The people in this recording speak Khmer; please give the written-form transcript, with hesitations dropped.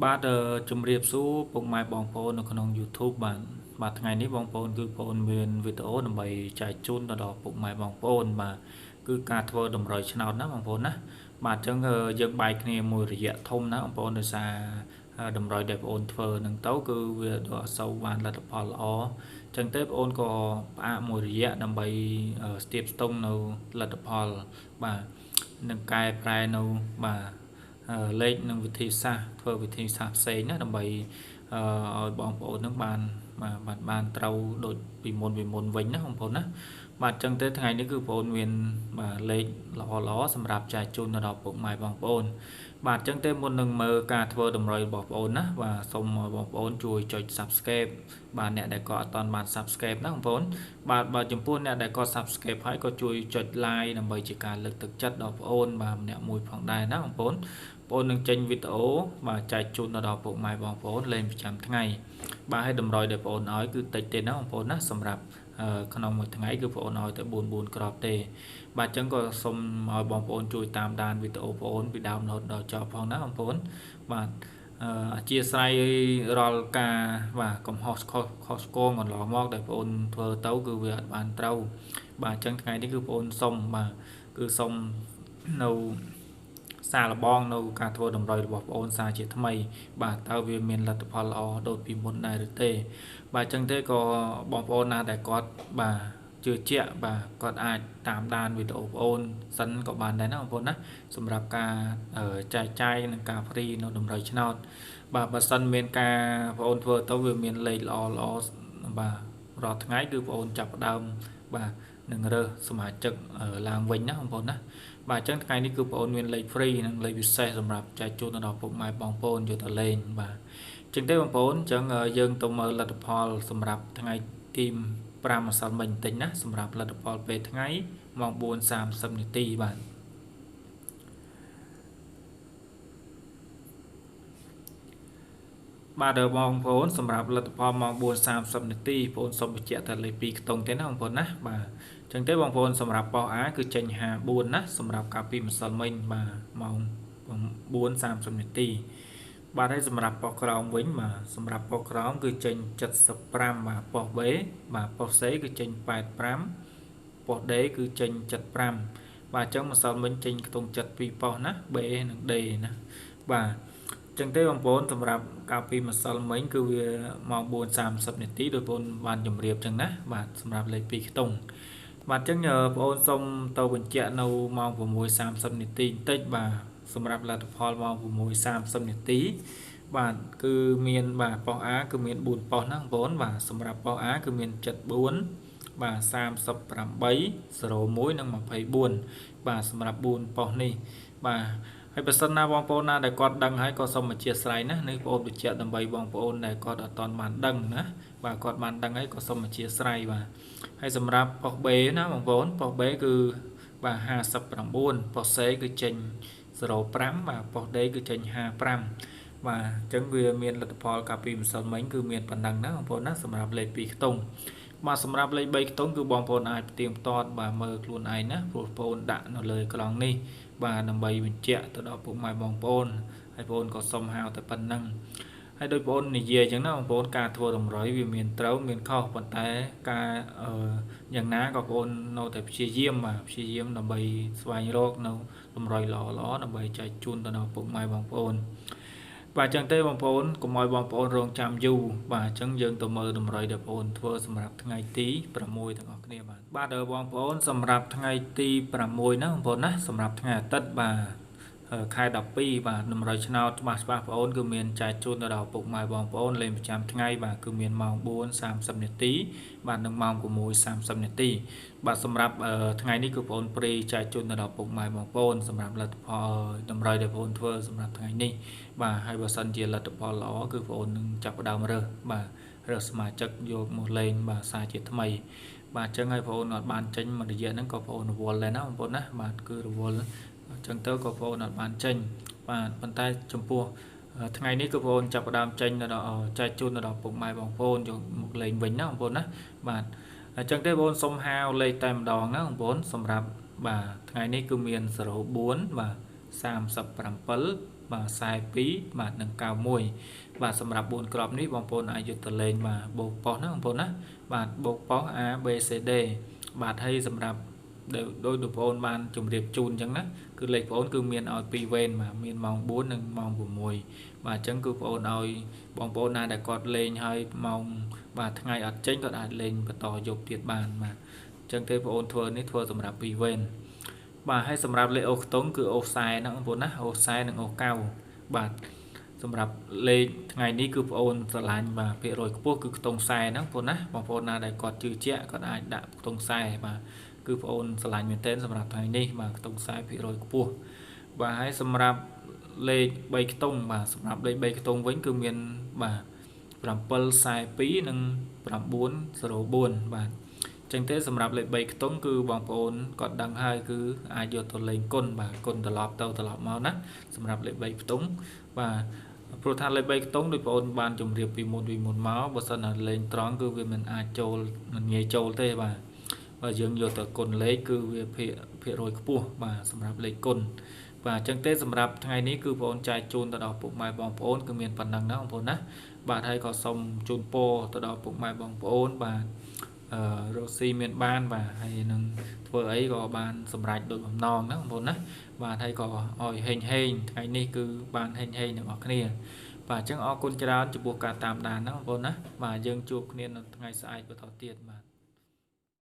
បាទជំរាបសួរពុកម៉ែបងប្អូននៅក្នុង YouTube បាទថ្ងៃនេះបងប្អូនគឺបងប្អូនមានវីដេអូដើម្បីចែកជូនទៅដល់ពុកម៉ែបងប្អូនបាទគឺការធ្វើតម្រុយឆ្នោតណាបងប្អូនណាបាទអញ្ចឹងយើងបែកគ្នាមួយរយៈធំណាបងប្អូនដោយសារតម្រុយដែលបងប្អូនធ្វើនឹងទៅគឺវាអត់សូវបានលទ្ធផលល្អអញ្ចឹងទេបងប្អូនក៏ផ្អាកមួយរយៈដើម្បីស្ទាបស្ទង់នៅលទ្ធផលបាទនឹងកែប្រែនៅបាទលេខនិងវិធីសាស្ត្រធ្វើវិធីសាស្ត្រផ្សេងណាដើម្បីឲ្យបងប្អូននឹងបានត្រូវដូចពីមុនវិញណាបងប្អូនណាបាទអញ្ចឹងទៅថ្ងៃនេះគឺបងប្អូនមានបាទលេខល្អសម្រាប់ចែកជូនទៅដល់ពុកម៉ែបងប្អូនបាទអញ្ចឹងទៅមុននឹងមើលការធ្វើតម្រុយរបស់បងប្អូនណាបាទសូមបងប្អូនជួយចុច Subscribe បាទអ្នកដែលក៏អត់ទាន់បាន Subscribe ណាបងប្អូនបាទចំពោះអ្នកដែលក៏ Subscribe ហើយក៏ជួយចុច Like ដើម្បីជាការលើកទឹកចិត្តដល់បងប្អូនបាទម្នាក់មួយផងដែរណាបងប្អូននឹងចេញវីដេអូបាទចែកជូនដល់ពុកម៉ែបងប្អូនលេងប្រចាំថ្ងៃបាទឲ្យតម្រុយដែលបងប្អូនឲ្យគឺតិចទេណាបងប្អូនណាសម្រាប់ក្នុងមួយថ្ងៃគឺបងប្អូនឲ្យតែ4គ្រាប់ទេបាទអញ្ចឹងក៏សូមឲ្យបងប្អូនជួយតាមដានវីដេអូបងប្អូនពីដើមរហូតដល់ចប់ផងណាបងប្អូនបាទអធិស្ឋានរាល់ការបាទកំហុសខុសឆ្គងកន្លងមកដែលបងប្អូនធ្វើទៅគឺវាអត់បានត្រូវបាទអញ្ចឹងថ្ងៃនេះគឺបងប្អូនសូមបាទគឺសូមនៅសារលបងនៅការធ្វើតម្រុយរបស់បងប្អូនសារជាថ្មីបាទតើវាមានលទ្ធផលល្អដូចពីមុនដែរឬទេបាទអញ្ចឹងទេក៏បងប្អូនណាដែលគាត់បាទជឿជាក់បាទគាត់អាចតាមដានវីដេអូបងប្អូនសិនក៏បានដែរណាបងប្អូនណាសម្រាប់ការចែកចាយនិងការហ្វ្រីនៅតម្រុយឆ្នោតបាទបើសិនមានការបងប្អូនធ្វើទៅវាមានលេខល្អបាទរាល់ថ្ងៃគឺបងប្អូនចាប់ផ្ដើមបាទនឹងរើសសមាជិកឡើងវិញណាបងប្អូនណាបាទអញ្ចឹងថ្ងៃនេះគឺបងប្អូនមានលេខ free និងលេខពិសេសសម្រាប់ចែកជូនទៅដល់ពុកម៉ែបងប្អូនយកទៅលេងបាទអញ្ចឹងទេបងប្អូនអញ្ចឹងយើងទៅមើលលទ្ធផលសម្រាប់ថ្ងៃទី5ម្សិលមិញបន្តិចណាសម្រាប់លទ្ធផលពេលថ្ងៃម៉ោង 4:30 នាទីបាទបងប្អូនសម្រាប់លទ្ធផលម៉ោង 4:30 នាទីបងប្អូនសូមបញ្ជាក់តែលេខ2ខ្ទង់ទេណាបងប្អូនណាបាទអញ្ចឹងទេបងប្អូនសម្រាប់ប៉ោះ A គឺចេញ54ណាសម្រាប់កាលពីម្សិលមិញបាទម៉ោង 4:30 នាទីបាទហើយសម្រាប់ប៉ោះក្រោមវិញបាទសម្រាប់ប៉ោះក្រោមគឺចេញ75បាទប៉ោះ B បាទប៉ោះ C គឺចេញ85ប៉ោះ D គឺចេញ75បាទអញ្ចឹងម្សិលមិញចេញខ្ទង់72ប៉ោះណា B និង D ណាបាទចឹងទេបងប្អូនសម្រាប់កាលពីម្សិលមិញគឺវាម៉ោង 4:30 នាទីដោយបងប្អូនបានជម្រាបចឹងណាបាទសម្រាប់លេខ2ខ្ទង់បាទចឹងបងប្អូនសូមទៅបញ្ជាក់នៅម៉ោង 6:30 នាទីបន្តិចបាទសម្រាប់លទ្ធផលម៉ោង 6:30 នាទីបាទគឺមានបាទប៉ោះ A គឺមាន4ប៉ោះណាបងប្អូនបាទសម្រាប់ប៉ោះ A គឺមាន74បាទ38 01និង24បាទសម្រាប់4ប៉ោះនេះបាទហើយបើសិនណាបងប្អូនណាដែលគាត់ដឹងហើយក៏សូមអធិស្ឋានណានេះបងប្អូនបញ្ជាក់ដើម្បីបងប្អូនដែលគាត់អត់ទាន់បានដឹងណាបាទគាត់បានដឹងហើយក៏សូមអធិស្ឋានបាទហើយសម្រាប់ប៉ុស B ណាបងប្អូនប៉ុស B គឺបាទ59ប៉ុស C គឺចេញ05បាទប៉ុស D គឺចេញ55បាទអញ្ចឹងវាមានលទ្ធផលកាលពីម្សិលមិញគឺមានប៉ុណ្ណឹងណាបងប្អូនណាសម្រាប់លេខ2ខ្ទង់បាទសម្រាប់លេខ3ខ្ទង់គឺបងប្អូនអាចផ្ទៀងផ្ទាត់បាទមើលខ្លួនឯងណាព្រោះបងប្អូនដាក់នៅលើក្រងនេះបាទដើម្បីបញ្ជាក់ទៅដល់ពុកម៉ែបងប្អូនហើយបងប្អូនក៏សុំហៅតែប៉ុណ្្នឹងហើយដោយបងប្អូននិយាយអញ្ចឹងណាបងប្អូនការធ្វើតម្រុយវាមានត្រូវមានខុសប៉ុន្តែការយ៉ាងណាក៏បងប្អូននៅតែព្យាយាមបាទព្យាយាមដើម្បីស្វែងរកនៅតម្រុយល្អដើម្បីចែកជូនទៅដល់ពុកម៉ែបងប្អូនបាទអញ្ចឹងទេបងប្អូនកុំឲ្យបងប្អូនរងចាំយូរបាទអញ្ចឹងយើងទៅមើលតម្រុយដែលបងប្អូនធ្វើសម្រាប់ថ្ងៃទី6ទាំងអស់គ្នាបាទបងប្អូនសម្រាប់ថ្ងៃទី6ណាបងប្អូនណាសម្រាប់ថ្ងៃអាទិត្យបាទខែ12បាទតម្រុយឆ្នោតច្បាស់បងប្អូនគឺមានចែកជូនទៅដល់ពុកម៉ែបងប្អូនលេងប្រចាំថ្ងៃបាទគឺមានម៉ោង 4:30 នាទីបាទនិងម៉ោង 6:30 នាទីបាទសម្រាប់ថ្ងៃនេះគឺបងប្អូនព្រីចែកជូនទៅដល់ពុកម៉ែបងប្អូនសម្រាប់លទ្ធផលតម្រុយដែលបងប្អូនធ្វើសម្រាប់ថ្ងៃនេះបាទហើយបើសិនជាលទ្ធផលល្អគឺបងប្អូននឹងចាប់ផ្ដើមរើសបាទរើសសមាជិកយកមកលេងបាទសារជាថ្មីបាទអញ្ចឹងហើយបងប្អូនអត់បានចេញមួយរយៈហ្នឹងក៏បងប្អូនរវល់ដែរណាបងប្អូនណាបាទគឺរវល់អញ្ចឹងទៅក៏បងប្អូនអត់បានចេញបាទប៉ុន្តែចំពោះថ្ងៃនេះក៏បងប្អូនចាប់ផ្ដើមចេញដល់ចែកជូនដល់ពុកម៉ែបងប្អូនយកមកលេងវិញណាបងប្អូនណាបាទអញ្ចឹងទេបងប្អូនសុំហៅលេខតែម្ដងណាបងប្អូនសម្រាប់បាទថ្ងៃនេះគឺមាន04បាទ37 បាទ42បាទនិង91បាទសម្រាប់4ក្របនេះបងប្អូនអាចយកទៅលេងបាទបូកប៉ុសណាបងប្អូនណាបាទបូកប៉ុស A B C D បាទហើយសម្រាប់ដោយបងប្អូនបានជម្រាបជូនអញ្ចឹងណាគឺលេខបងប្អូនគឺមានឲ្យ2វេនបាទមានម៉ោង4និងម៉ោង6បាទអញ្ចឹងគឺបងប្អូនឲ្យបងប្អូនណាដែលគាត់លេងឲ្យម៉ោងបាទថ្ងៃអត់ចេញគាត់អាចលេងបន្តយប់ទៀតបានបាទអញ្ចឹងទេបងប្អូនធ្វើនេះធ្វើសម្រាប់2វេនបាទហើយសម្រាប់លេខអូខ្ទង់គឺអូខ្សែណាបងប្អូនណាអូខ្សែនិងអូកៅបាទសម្រាប់លេខថ្ងៃនេះគឺបងប្អូនស្រឡាញ់បាទភាគរយខ្ពស់គឺខ្ទង់ខ្សែហ្នឹងបងប្អូនណាបងប្អូនណាដែលគាត់ជឿជាក់គាត់អាចដាក់ខ្ទង់ខ្សែបាទគឺបងប្អូនស្រឡាញ់មែនទែនសម្រាប់ថ្ងៃនេះបាទខ្ទង់ខ្សែភាគរយខ្ពស់បាទហើយសម្រាប់លេខ3ខ្ទង់បាទសម្រាប់លេខ3ខ្ទង់វិញគឺមានបាទ742និង904បាទចឹងទេសម្រាប់លេខ3ខ្ទង់គឺបងប្អូនគាត់ដឹងហើយគឺអាចយកទៅលេងគុណបាទគុណត្រឡប់ទៅត្រឡប់មកណាសម្រាប់លេខ3ខ្ទង់បាទព្រោះថាលេខ3ខ្ទង់ដូចបងប្អូនបានជម្រាបពីមុនមកបើសិនណាលេងត្រង់គឺវាមិនអាចចូលមិនងាយចូលទេបាទបើយើងយកទៅគុណលេខគឺវាភាគរយខ្ពស់បាទសម្រាប់លេខគុណបាទអញ្ចឹងទេសម្រាប់ថ្ងៃនេះគឺបងប្អូនចែកជូនទៅដល់ពុកម៉ែបងប្អូនគឺមានប៉ុណ្ណឹងណាបងប្អូនណាបាទហើយក៏សូមជូនពរទៅដល់ពុកម៉ែបងប្អូនបាទរកស៊ីមានបានបាទហើយនឹងធ្វើអីក៏បានសម្រេចដូចបំណងណាបងប្អូនណាបាទហើយក៏ឲ្យហេងថ្ងៃនេះគឺបានហេងទាំងអស់គ្នាបាទអញ្ចឹងអរគុណច្រើនចំពោះការតាមដានណាបងប្អូនណាបាទយើងជួបគ្នានៅថ្ងៃស្អែកបន្តទៀតបាទ